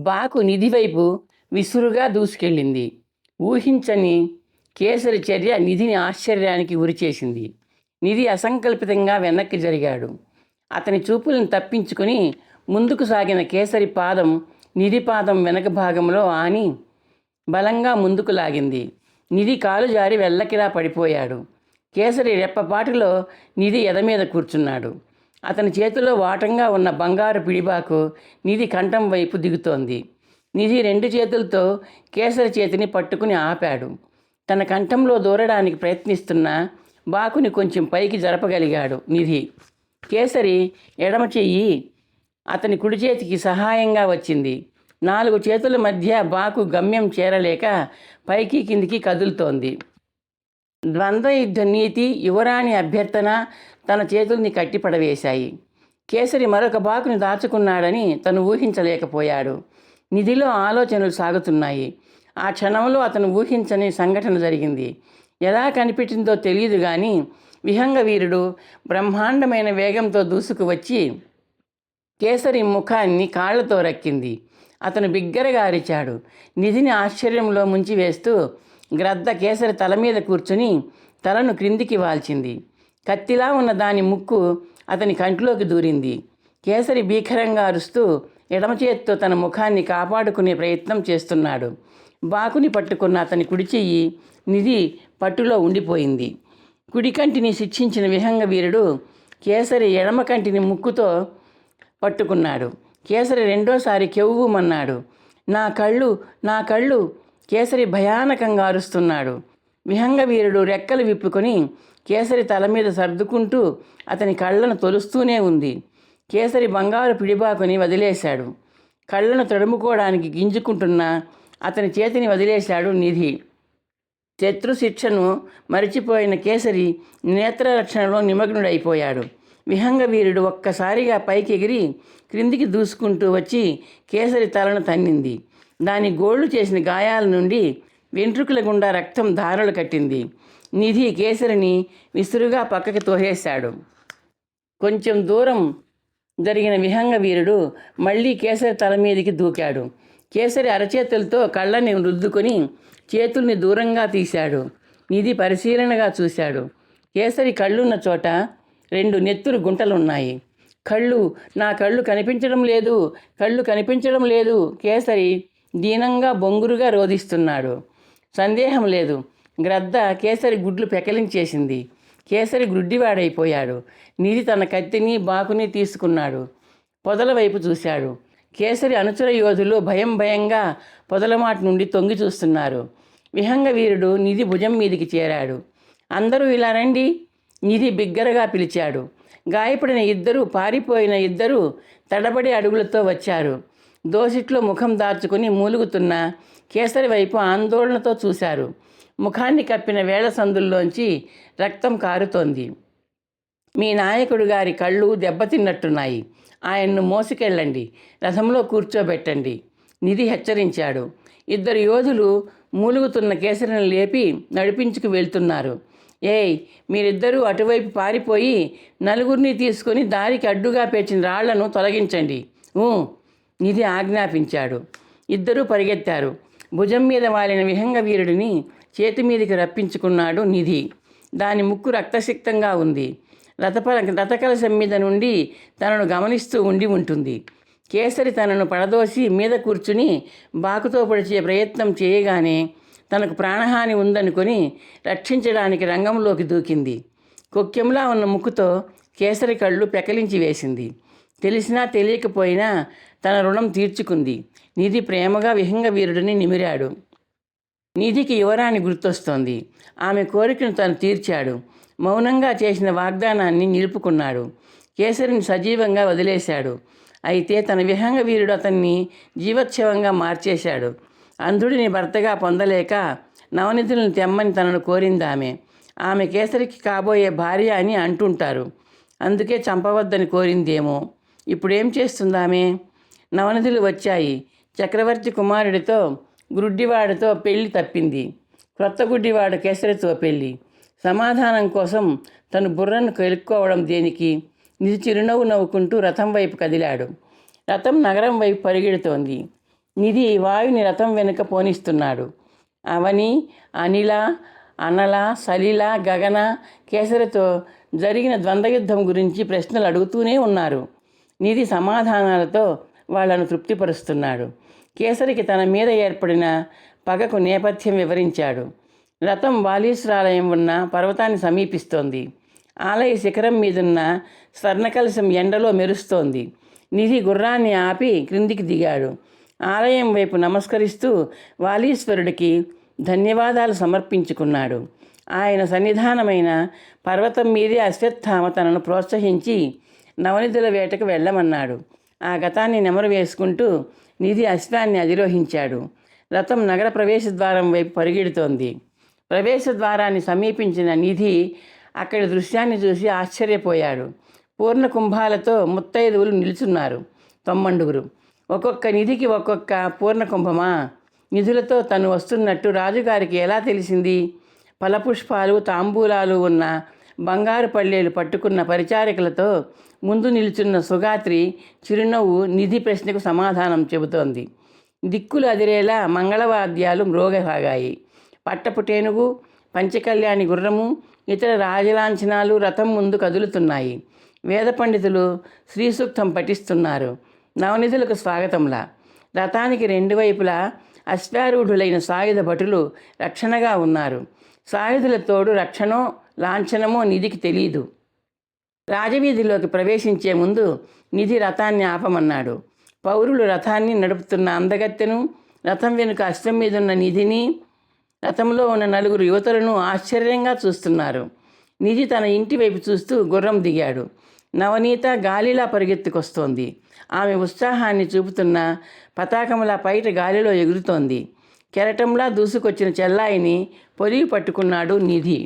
బాకు నిధి వైపు విసురుగా దూసుకెళ్ళింది. ఊహించని కేసరి చర్య నిధిని ఆశ్చర్యానికి గురిచేసింది. నిధి అసంకల్పితంగా వెనక్కి జరిగాడు. అతని చూపులను తప్పించుకొని ముందుకు సాగిన కేసరి పాదం నిధి పాదం వెనక భాగంలో ఆని బలంగా ముందుకు లాగింది. నిధి కాలు జారి వెల్లకిలా పడిపోయాడు. కేసరి రెప్పపాటులో నిధి ఎదమీద కూర్చున్నాడు. అతని చేతిలో వాటంగా ఉన్న బంగారు పిడిబాకు నిధి కంఠం వైపు దిగుతోంది. నిధి 2 చేతులతో కేసరి చేతిని పట్టుకుని ఆపాడు. తన కంఠంలో దూరడానికి ప్రయత్నిస్తున్న బాకుని కొంచెం పైకి జరపగలిగాడు నిధి. కేసరి ఎడమ చెయ్యి అతని కుడి చేతికి సహాయంగా వచ్చింది. 4 చేతుల మధ్య బాకు గమ్యం చేరలేక పైకి కిందికి కదులుతోంది. ద్వంద్వ యుద్ధ నీతి, యువరాణి అభ్యర్థన తన చేతుల్ని కట్టిపడవేశాయి. కేసరి మరొక బాకుని దాచుకున్నాడని తను ఊహించలేకపోయాడు. నిధిలో ఆలోచనలు సాగుతున్నాయి. ఆ క్షణంలో అతను ఊహించని సంఘటన జరిగింది. ఎలా కనిపెట్టిందో తెలియదు కానీ విహంగ వీరుడు బ్రహ్మాండమైన వేగంతో దూసుకు వచ్చి కేసరి ముఖాన్ని కాళ్లతో రక్కింది. అతను బిగ్గరగా అరిచాడు. నిధిని ఆశ్చర్యంలో ముంచివేస్తూ గ్రద్ద కేసరి తల మీద కూర్చుని తలను క్రిందికి వాల్చింది. కత్తిలా ఉన్న దాని ముక్కు అతని కంటిలోకి దూరింది. కేసరి భీకరంగా అరుస్తూ ఎడమ చేత్తో తన ముఖాన్ని కాపాడుకునే ప్రయత్నం చేస్తున్నాడు. బాకుని పట్టుకున్న అతని కుడి చెయ్యి నిధి పట్టులో ఉండిపోయింది. కుడి కంటిని శిక్షించిన విహంగ వీరుడు కేసరి ఎడమ కంటిని ముక్కుతో పట్టుకున్నాడు. కేసరి రెండోసారి కెవ్వుమన్నాడు. నా కళ్ళు, నా కళ్ళు! కేసరి భయానకంగా అరుస్తున్నాడు. విహంగ వీరుడు రెక్కలు విప్పుకొని కేసరి తల మీద సర్దుకుంటూ అతని కళ్ళను తొలుస్తూనే ఉంది. కేసరి బంగారు పిడిబాకుని వదిలేశాడు. కళ్ళను తడుముకోవడానికి గింజుకుంటున్న అతని చేతిని వదిలేశాడు నిధి. శత్రు శిక్షను మరిచిపోయిన కేసరి నేత్రరక్షణలో నిమగ్నుడైపోయాడు. విహంగ వీరుడు ఒక్కసారిగా పైకి ఎగిరి క్రిందికి దూసుకుంటూ వచ్చి కేసరి తలను తన్నింది. దాని గోళ్లు చేసిన గాయాల నుండి వెంట్రుకల గుండా రక్తం ధారలు కట్టింది. నిధి కేసరిని విసురుగా పక్కకి తోసేశాడు. కొంచెం దూరం జరిగిన విహంగ వీరుడు మళ్ళీ కేసరి తల మీదికి దూకాడు. కేసరి అరచేతులతో కళ్ళని రుద్దుకొని చేతుల్ని దూరంగా తీశాడు. నిధి పరిశీలనగా చూశాడు. కేసరి కళ్ళున్న చోట 2 నెత్తురు గుంటలున్నాయి. కళ్ళు, నా కళ్ళు కనిపించడం లేదు, కళ్ళు కనిపించడం లేదు! కేసరి దీనంగా బొంగురుగా రోధిస్తున్నాడు. సందేహం లేదు, గ్రద్ద కేసరి గుడ్లు పెకలించేసింది. కేసరి గుడ్డివాడైపోయాడు. నిధి తన కత్తిని బాకుని తీసుకున్నాడు. పొదల వైపు చూశాడు. కేసరి అనుచర యోధులు భయంగా పొదలమాట నుండి తొంగి చూస్తున్నారు. విహంగ వీరుడు నిధి భుజం మీదికి చేరాడు. అందరూ ఇలా రండి! నిధి బిగ్గరగా పిలిచాడు. గాయపడిన ఇద్దరు, పారిపోయిన ఇద్దరు తడబడి అడుగులతో వచ్చారు. దోసిట్లో ముఖం దాచుకుని మూలుగుతున్న కేసరి వైపు ఆందోళనతో చూశారు. ముఖాన్ని కప్పిన వేళ్ల సందుల్లోంచి రక్తం కారుతోంది. మీ నాయకుడు గారి కళ్ళు దెబ్బతిన్నట్టున్నాయి. ఆయన్ను మోసుకెళ్ళండి, రథంలో కూర్చోబెట్టండి, నిధి హెచ్చరించాడు. 2 యోధులు మూలుగుతున్న కేసరిని లేపి నడిపించుకు వెళ్తున్నారు. ఏయ్, మీరిద్దరూ అటువైపు పారిపోయి నలుగురిని తీసుకొని దారికి అడ్డుగా పేర్చిన రాళ్లను తొలగించండి. నిధి ఆజ్ఞాపించాడు. 2 పరిగెత్తారు. భుజం మీద వాలిన విహంగ వీరుడిని చేతి మీదికి రప్పించుకున్నాడు నిధి. దాని ముక్కు రక్తసిక్తంగా ఉంది. రథకలశం మీద నుండి తనను గమనిస్తూ ఉంటుంది. కేసరి తనను పడదోసి మీద కూర్చుని బాకుతో పొడిచే ప్రయత్నం చేయగానే తనకు ప్రాణహాని ఉందనుకొని రక్షించడానికి రంగంలోకి దూకింది. కొక్కెంలా ఉన్న ముక్కుతో కేసరి కళ్ళు పెకలించి వేసింది. తెలిసినా తెలియకపోయినా తన రుణం తీర్చుకుంది. నిధి ప్రేమగా విహంగ వీరుడిని నిమిరాడు. నిధికి యువరాణి గుర్తొస్తోంది. ఆమె కోరికను తను తీర్చాడు. మౌనంగా చేసిన వాగ్దానాన్ని నిలుపుకున్నాడు. కేసరిని సజీవంగా వదిలేశాడు. అయితే తన విహంగ వీరుడు అతన్ని జీవోత్సవంగా మార్చేశాడు. అంధుడిని భర్తగా పొందలేక నవనిధులను తెమ్మని తనను కోరిందామె. ఆమె కేసరికి కాబోయే భార్య అని అంటుంటారు. అందుకే చంపవద్దని కోరిందేమో. ఇప్పుడేం చేస్తుందామె? నవనిధులు వచ్చాయి. చక్రవర్తి కుమారుడితో గుడ్డివాడితో పెళ్లి తప్పింది. క్రొత్త గుడ్డివాడు కేసరితో పెళ్లి. సమాధానం కోసం తను బుర్రను కెలుక్కోవడం దేనికి? నిధి చిరునవ్వు నవ్వుకుంటూ రథం వైపు కదిలాడు. రథం నగరం వైపు పరిగెడుతోంది. నిధి వాయుని రథం వెనుక పోనిస్తున్నాడు. అవని, అనిల, అనల, సలిల, గగన, కేసరితో జరిగిన ద్వంద్వయుద్ధం గురించి ప్రశ్నలు అడుగుతూనే ఉన్నారు. నిధి సమాధానాలతో వాళ్లను తృప్తిపరుస్తున్నాడు. కేసరికి తన మీద ఏర్పడిన పగకు నేపథ్యం వివరించాడు. రథం వాలీశ్వరాలయం ఉన్న పర్వతాన్ని సమీపిస్తోంది. ఆలయ శిఖరం మీదున్న స్వర్ణకలశం ఎండలో మెరుస్తోంది. నిధి గుర్రాన్ని ఆపి క్రిందికి దిగాడు. ఆలయం వైపు నమస్కరిస్తూ వాలీశ్వరుడికి ధన్యవాదాలు సమర్పించుకున్నాడు. ఆయన సన్నిధానమైన పర్వతం మీదే అశ్వత్థామ తనను ప్రోత్సహించి నవనిధుల వేటకు వెళ్ళమన్నాడు. ఆ గతాన్ని నెమరు వేసుకుంటూ నిధి అశ్వాన్ని అధిరోహించాడు. రథం నగర ప్రవేశద్వారం వైపు పరిగెడుతోంది. ప్రవేశద్వారాన్ని సమీపించిన నిధి అక్కడి దృశ్యాన్ని చూసి ఆశ్చర్యపోయాడు. పూర్ణ కుంభాలతో ముత్తైదువులు నిలుచున్నారు. 90. ఒక్కొక్క నిధికి ఒక్కొక్క పూర్ణ కుంభమా? నిధులతో తను వస్తున్నట్టు రాజుగారికి ఎలా తెలిసింది? ఫలపుష్పాలు, తాంబూలాలు ఉన్న బంగారు పళ్ళేలు పట్టుకున్న పరిచారికలతో ముందు నిలుచున్న సుగాత్రి చిరునవ్వు నిధి ప్రశ్నకు సమాధానం చెబుతోంది. దిక్కులు అదిరేలా మంగళవాద్యాలు మ్రోగసాగాయి. పట్టపు టేనుగు, పంచకళ్యాణి గుర్రము, ఇతర రాజలాంఛనాలు రథం ముందు కదులుతున్నాయి. వేద పండితులు శ్రీసూక్తం పఠిస్తున్నారు. నవనిధులకు స్వాగతంలా. రథానికి రెండు వైపులా అశ్వారూఢులైన సాయుధ భటులు రక్షణగా ఉన్నారు. సాయుధుల తోడు రక్షణో లాంఛనమో నిధికి తెలీదు. రాజవీధిలోకి ప్రవేశించే ముందు నిధి రథాన్ని ఆపమన్నాడు. పౌరులు రథాన్ని నడుపుతున్న అందగత్తెను, రథం వెనుక అశ్వం మీదున్న నిధిని, రథంలో ఉన్న 4 యువతులను ఆశ్చర్యంగా చూస్తున్నారు. నిధి తన ఇంటి వైపు చూస్తూ గుర్రం దిగాడు. నవనీత గాలిలా పరిగెత్తుకొస్తోంది. ఆమె ఉత్సాహాన్ని చూపుతున్న పతాకంలా పైట గాలిలో ఎగురుతోంది. కెరటంలా దూసుకొచ్చిన చెల్లాయిని పొదిగి పట్టుకున్నాడు నిధి.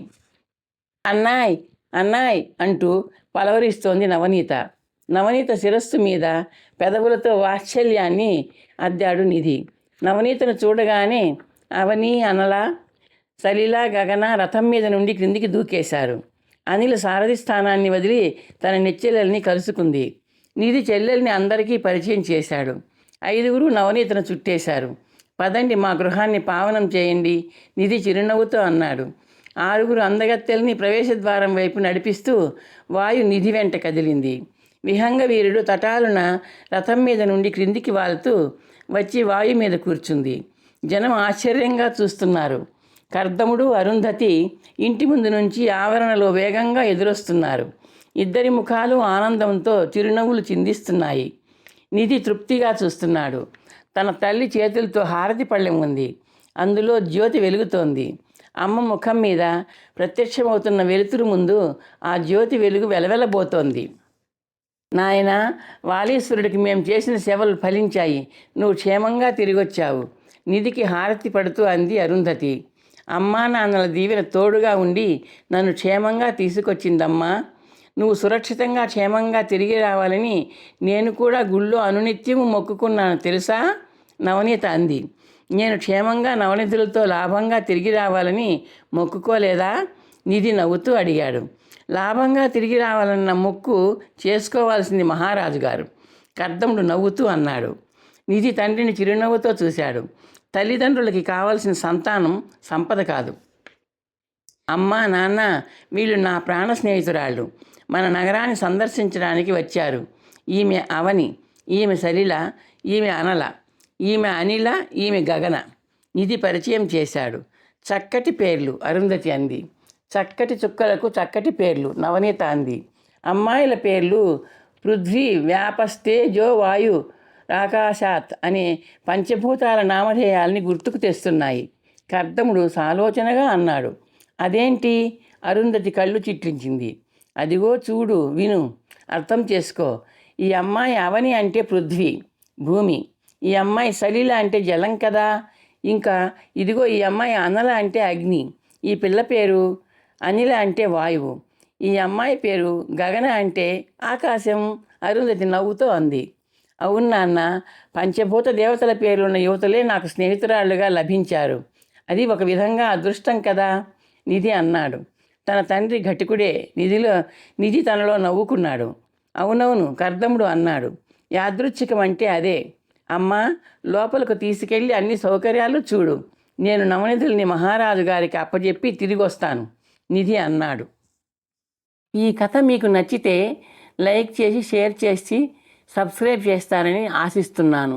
అన్నాయ్ అన్నాయ్ అంటూ పలవరిస్తోంది నవనీత. నవనీత శిరస్సు మీద పెదవులతో వాత్సల్యాన్ని అద్దాడు నిధి. నవనీతను చూడగానే అవని, అనల, సలిల, గగన రథం మీద నుండి క్రిందికి దూకేశారు. అనిల సారథి స్థానాన్ని వదిలి తన నెచ్చెల్లెల్ని కలుసుకుంది. నిధి చెల్లెల్ని అందరికీ పరిచయం చేశాడు. 5 నవనీతను చుట్టేశారు. పదండి, మా గృహాన్ని పావనం చేయండి, నిధి చిరునవ్వుతో అన్నాడు. 6 అందగత్తెల్ని ప్రవేశద్వారం వైపు నడిపిస్తూ వాయు నిధి వెంట కదిలింది. విహంగ వీరుడు తటాలున రథం మీద నుండి క్రిందికి వాలుతూ వచ్చి వాయు మీద కూర్చుంది. జనం ఆశ్చర్యంగా చూస్తున్నారు. కర్దముడు, అరుంధతి ఇంటి ముందు నుంచి ఆవరణలో వేగంగా ఎదురొస్తున్నారు. ఇద్దరి ముఖాలు ఆనందంతో చిరునవ్వులు చిందిస్తున్నాయి. నిధి తృప్తిగా చూస్తున్నాడు. తన తల్లి చేతులతో హారతి పళ్ళెం ఉంది. అందులో జ్యోతి వెలుగుతోంది. అమ్మ ముఖం మీద ప్రత్యక్షమవుతున్న వెలుతురు ముందు ఆ జ్యోతి వెలుగు వెలవెలబోతోంది. నాయన, వాలీశ్వరుడికి మేము చేసిన సేవలు ఫలించాయి. నువ్వు క్షేమంగా తిరిగొచ్చావు, నిధికి హారతి పడుతూ అంది అరుంధతి. అమ్మా నాన్నల దీవెన తోడుగా ఉండి నన్ను క్షేమంగా తీసుకొచ్చిందమ్మా. నువ్వు సురక్షితంగా క్షేమంగా తిరిగి రావాలని నేను కూడా గుళ్ళో అనునిత్యము మొక్కుకున్నాను తెలుసా? నవనీత అంది. నేను క్షేమంగా నవనిధులతో లాభంగా తిరిగి రావాలని మొక్కుకోలేదా? నిధి నవ్వుతూ అడిగాడు. లాభంగా తిరిగి రావాలన్న మొక్కు చేసుకోవాల్సింది మహారాజు గారు, కర్దముడు నవ్వుతూ అన్నాడు. నిధి తండ్రిని చిరునవ్వుతో చూశాడు. తల్లిదండ్రులకి కావాల్సిన సంతానం సంపద కాదు. అమ్మా, నాన్న, వీళ్ళు నా ప్రాణ స్నేహితురాళ్ళు. మన నగరాన్ని సందర్శించడానికి వచ్చారు. ఈమె అవని, ఈమె సలిల, ఈమె అనల, ఈమె అనిల, ఈమె గగన. నిధి పరిచయం చేశాడు. చక్కటి పేర్లు, అరుంధతి అంది. చక్కటి చుక్కలకు చక్కటి పేర్లు, నవనీత అంది. అమ్మాయిల పేర్లు పృథ్వీ, వ్యాపస్తేజో, వాయు, ఆకాశాత్ అనే పంచభూతాల నామధేయాల్ని గుర్తుకు తెస్తున్నాయి. కర్దముడు సాలోచనగా అన్నాడు. అదేంటి? అరుంధతి కళ్ళు చిట్లించింది. అదిగో చూడు, విను, అర్థం చేసుకో. ఈ అమ్మాయి అవని అంటే పృథ్వీ, భూమి. ఈ అమ్మాయి సలిల అంటే జలం కదా. ఇంకా ఇదిగో ఈ అమ్మాయి అనల అంటే అగ్ని. ఈ పిల్ల పేరు అనిల అంటే వాయువు. ఈ అమ్మాయి పేరు గగన అంటే ఆకాశం. అరుంధతి నవ్వుతో అంది. అవును నాన్న, పంచభూత దేవతల పేర్లున్న యువతలే నాకు స్నేహితురాళ్ళుగా లభించారు. అది ఒక విధంగా అదృష్టం కదా, నిధి అన్నాడు. తన తండ్రి ఘటికుడే. నిధి తనలో నవ్వుకున్నాడు. అవునవును, కర్దముడు అన్నాడు. యాదృచ్ఛికం అంటే అదే. అమ్మా, లోపలకు తీసుకెళ్ళి అన్ని సౌకర్యాలు చూడు. నేను నవనిధుల్ని మహారాజు గారికి అప్పచెప్పి తిరిగి వస్తాను, నిధి అన్నాడు. ఈ కథ మీకు నచ్చితే లైక్ చేసి, షేర్ చేసి, సబ్స్క్రైబ్ చేస్తారని ఆశిస్తున్నాను.